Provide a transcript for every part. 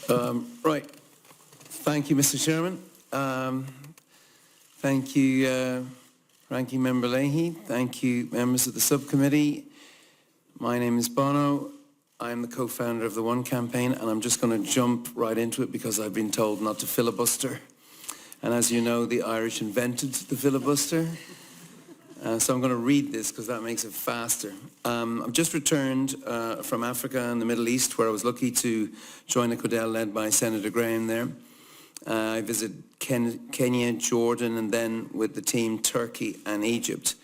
Right. Thank you, Mr. Chairman. Thank you, Ranking Member Leahy. Thank you, members of the subcommittee. My name is Bono. I'm the co-founder of the One campaign, and I'm just going to jump right into it because I've been told not to filibuster. And as you know, the Irish invented the filibuster. So I'm going to read this because that makes it faster. I've just returned from Africa and the Middle East, where I was lucky to join a Codel led by Senator Graham there. I visited Kenya, Jordan, and then with the team Turkey and Egypt.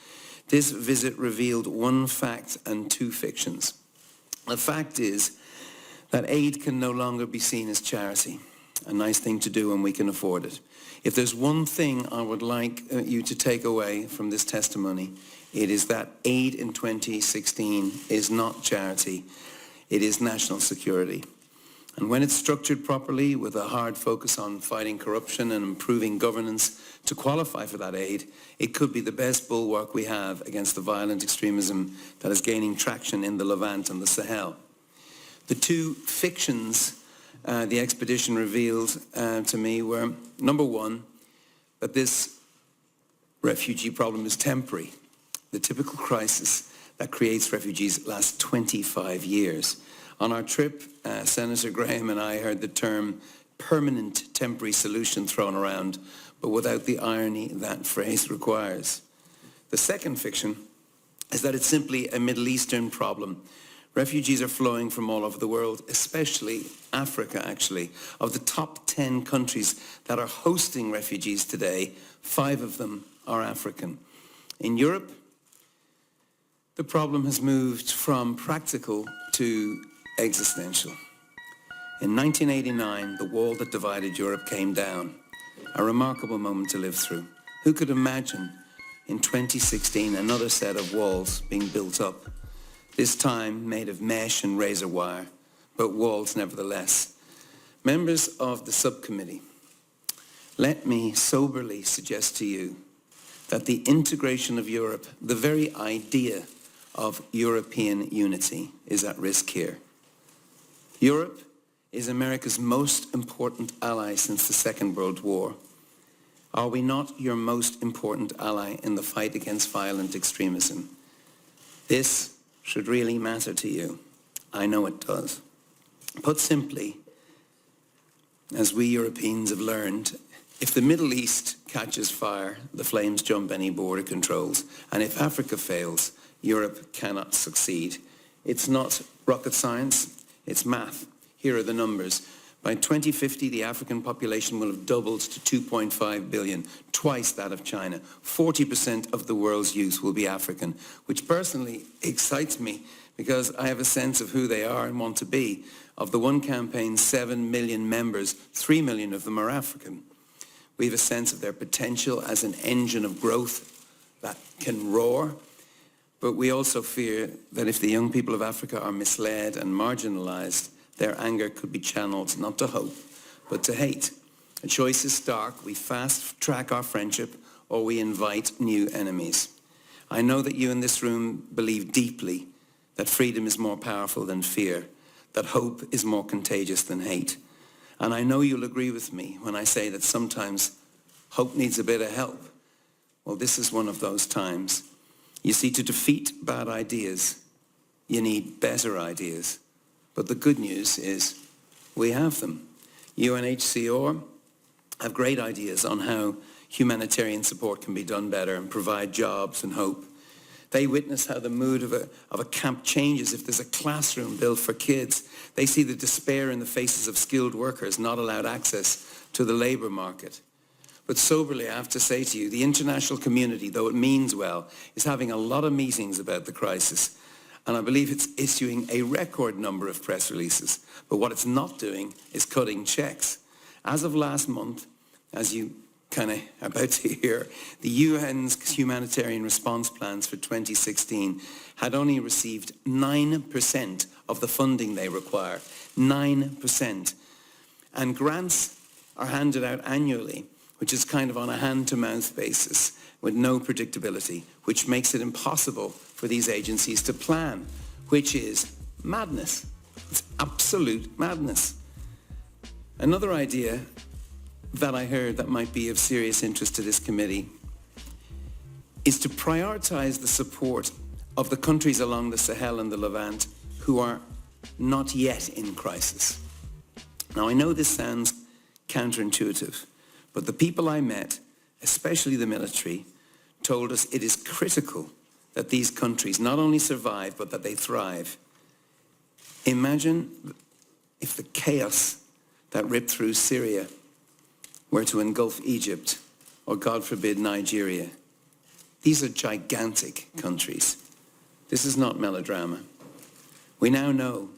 This visit revealed one fact and two fictions. The fact is that aid can no longer be seen as charity, a nice thing to do when we can afford it. If there's one thing I would like you to take away from this testimony, it is that aid in 2016 is not charity, it is national security. And when it's structured properly with a hard focus on fighting corruption and improving governance to qualify for that aid, it could be the best bulwark we have against the violent extremism that is gaining traction in the Levant and the Sahel. The two fictions the expedition revealed to me were, number one, that this refugee problem is temporary. The typical crisis that creates refugees lasts 25 years. On our trip, Senator Graham and I heard the term permanent temporary solution thrown around, but without the irony that phrase requires. The second fiction is that it's simply a Middle Eastern problem. Refugees are flowing from all over the world, especially Africa, actually. Of the top 10 countries that are hosting refugees today, 5 of them are African. In Europe, the problem has moved from practical to existential. In 1989, the wall that divided Europe came down, a remarkable moment to live through. Who could imagine in 2016 another set of walls being built up? This time made of mesh and razor wire, but walls nevertheless. Members of the subcommittee, let me soberly suggest to you that the integration of Europe, the very idea of European unity, is at risk here. Europe is America's most important ally since the Second World War. Are we not your most important ally in the fight against violent extremism? This should really matter to you. I know it does. Put simply, as we Europeans have learned, if the Middle East catches fire, the flames jump any border controls. And if Africa fails, Europe cannot succeed. It's not rocket science, it's math. Here are the numbers. By 2050, the African population will have doubled to 2.5 billion, twice that of China. 40% of the world's youth will be African, which personally excites me because I have a sense of who they are and want to be. Of the One campaign's 7 million members, 3 million of them are African. We have a sense of their potential as an engine of growth that can roar, but we also fear that if the young people of Africa are misled and marginalized, their anger could be channeled not to hope, but to hate. A choice is stark. We fast-track our friendship or we invite new enemies. I know that you in this room believe deeply that freedom is more powerful than fear, that hope is more contagious than hate. And I know you'll agree with me when I say that sometimes hope needs a bit of help. Well, this is one of those times. You see, to defeat bad ideas, you need better ideas. But the good news is we have them. UNHCR have great ideas on how humanitarian support can be done better and provide jobs and hope. They witness how the mood of a camp changes if there's a classroom built for kids. They see the despair in the faces of skilled workers not allowed access to the labour market. But soberly, I have to say to you, the international community, though it means well, is having a lot of meetings about the crisis. And I believe it's issuing a record number of press releases. But what it's not doing is cutting checks. As of last month, as you kind of about to hear, the UN's humanitarian response plans for 2016 had only received 9% of the funding they require. 9%. And grants are handed out annually, which is kind of on a hand-to-mouth basis with no predictability, which makes it impossible for these agencies to plan, which is madness. It's absolute madness. Another idea that I heard that might be of serious interest to this committee is to prioritize the support of the countries along the Sahel and the Levant who are not yet in crisis. Now, I know this sounds counterintuitive, but the people I met, especially the military, told us it is critical that these countries not only survive, but that they thrive. Imagine if the chaos that ripped through Syria were to engulf Egypt, or God forbid, Nigeria. These are gigantic countries. This is not melodrama. We now know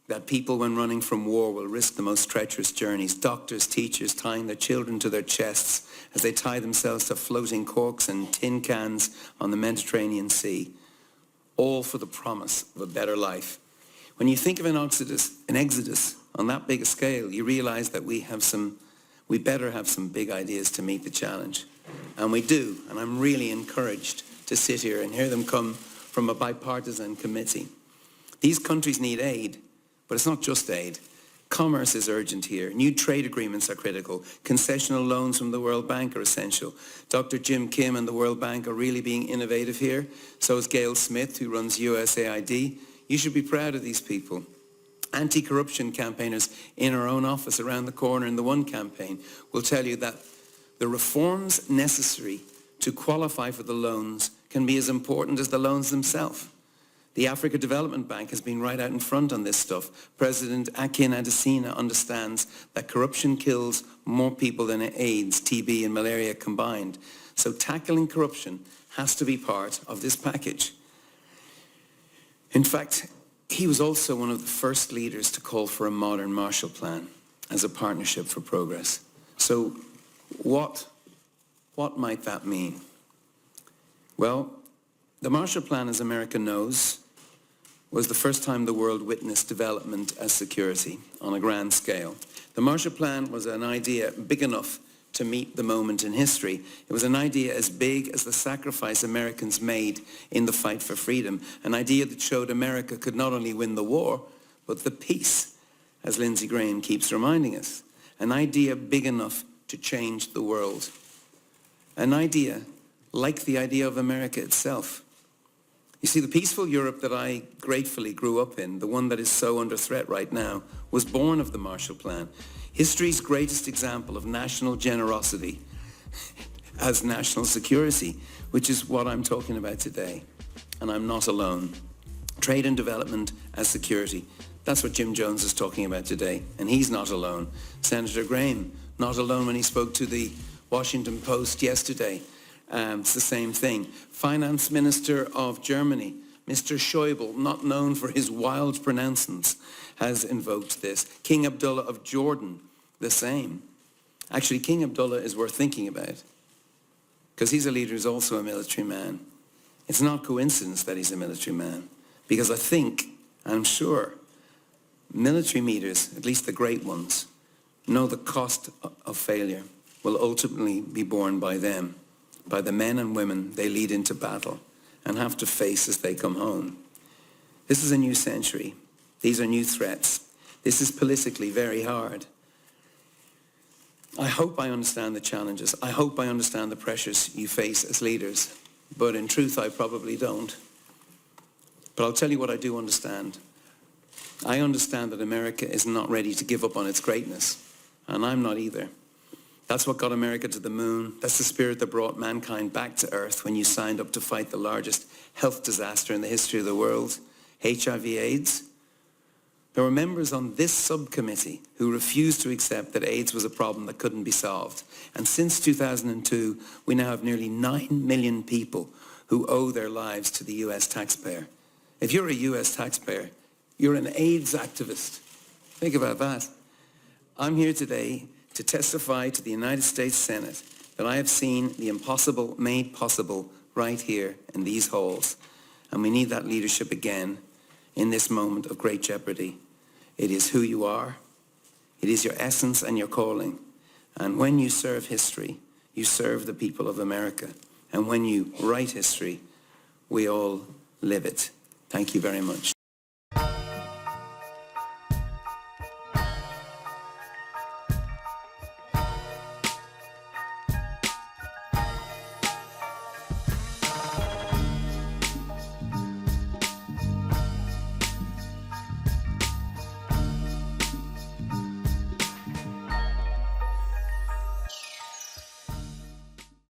that people, when running from war, will risk the most treacherous journeys. Doctors, teachers tying their children to their chests as they tie themselves to floating corks and tin cans on the Mediterranean Sea, all for the promise of a better life. When you think of an exodus on that big a scale, you realize that we better have some big ideas to meet the challenge. And we do, and I'm really encouraged to sit here and hear them come from a bipartisan committee. These countries need aid, but it's not just aid. Commerce is urgent here. New trade agreements are critical. Concessional loans from the World Bank are essential. Dr. Jim Kim and the World Bank are really being innovative here. So is Gail Smith, who runs USAID. You should be proud of these people. Anti-corruption campaigners in our own office around the corner in the One campaign will tell you that the reforms necessary to qualify for the loans can be as important as the loans themselves. The Africa Development Bank has been right out in front on this stuff. President Akin Adesina understands that corruption kills more people than AIDS, TB and malaria combined. So tackling corruption has to be part of this package. In fact, he was also one of the first leaders to call for a modern Marshall Plan as a partnership for progress. So what might that mean? Well, the Marshall Plan, as America knows, was the first time the world witnessed development as security on a grand scale. The Marshall Plan was an idea big enough to meet the moment in history. It was an idea as big as the sacrifice Americans made in the fight for freedom, an idea that showed America could not only win the war, but the peace, as Lindsey Graham keeps reminding us. An idea big enough to change the world. An idea like the idea of America itself. You see, the peaceful Europe that I gratefully grew up in, the one that is so under threat right now, was born of the Marshall Plan. History's greatest example of national generosity as national security, which is what I'm talking about today. And I'm not alone. Trade and development as security. That's what Jim Jones is talking about today. And he's not alone. Senator Graham, not alone when he spoke to the Washington Post yesterday. It's the same thing. Finance Minister of Germany, Mr. Schäuble, not known for his wild pronouncements, has invoked this. King Abdullah of Jordan, the same. Actually, King Abdullah is worth thinking about because he's a leader who's also a military man. It's not coincidence that he's a military man because I think, I'm sure, military leaders, at least the great ones, know the cost of failure will ultimately be borne by them, by the men and women they lead into battle and have to face as they come home. This is a new century. These are new threats. This is politically very hard. I hope I understand the challenges. I hope I understand the pressures you face as leaders. But in truth, I probably don't. But I'll tell you what I do understand. I understand that America is not ready to give up on its greatness. And I'm not either. That's what got America to the moon. That's the spirit that brought mankind back to Earth when you signed up to fight the largest health disaster in the history of the world, HIV/AIDS. There were members on this subcommittee who refused to accept that AIDS was a problem that couldn't be solved. And since 2002, we now have nearly 9 million people who owe their lives to the US taxpayer. If you're a US taxpayer, you're an AIDS activist. Think about that. I'm here today to testify to the United States Senate that I have seen the impossible made possible right here in these halls. And we need that leadership again in this moment of great jeopardy. It is who you are. It is your essence and your calling. And when you serve history, you serve the people of America. And when you write history, we all live it. Thank you very much.